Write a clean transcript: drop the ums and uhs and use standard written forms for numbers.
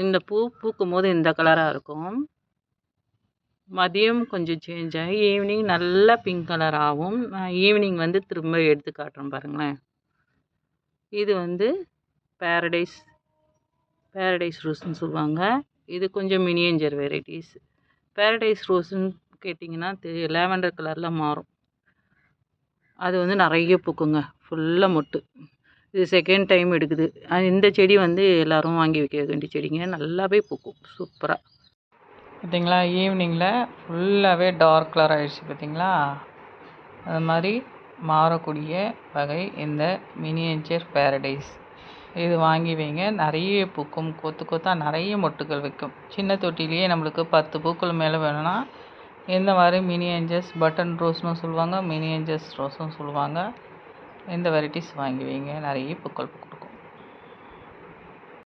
இந்த பூ பூக்கும்போது இந்த கலராக இருக்கும். மதியம் கொஞ்சம் சேஞ்ச் ஆகி ஈவினிங் நல்லா பிங்க் கலர் ஆகும். நான் ஈவினிங் வந்து திரும்ப எடுத்து காட்டுறேன் பாருங்களேன். இது வந்து பேரடைஸ் பேரடைஸ் ரோஸ்ன்னு சொல்லுவாங்க. இது கொஞ்சம் மினியேச்சர் வெரைட்டிஸ். பேரடைஸ் ரோஸ்ன்னு கேட்டிங்கன்னா லாவெண்டர் கலரில் மாறும். அது வந்து நிறைய பூக்குங்க, ஃபுல்லாக மொட்டு. இது செகண்ட் டைம் எடுக்குது. இந்த செடி வந்து எல்லோரும் வாங்கி வைக்க வேண்டிய செடிங்க. நல்லாவே பூக்கும் சூப்பராக. பார்த்தீங்களா, ஈவினிங்கில் ஃபுல்லாகவே டார்க் கலர் ஆகிடுச்சு பார்த்தீங்களா. அது மாதிரி மாறக்கூடிய வகை இந்த மினியேச்சர் பேரடைஸ். இது வாங்கி வைங்க, நிறைய பூக்கும். கொத்து கொத்தாக நிறைய மொட்டுகள் வைக்கும். சின்ன தொட்டிலேயே நம்மளுக்கு 10 பூக்கள் மேலே வேணும்னா இந்த மாதிரி மினியேச்சர்ஸ் பட்டன் ரோஸ்னு சொல்லுவாங்க, மினியேச்சர்ஸ் ரோஸும் சொல்லுவாங்க. இந்த வெரைட்டிஸ் வாங்கி வைங்க, நிறைய பூக்கள் பூக்கும்.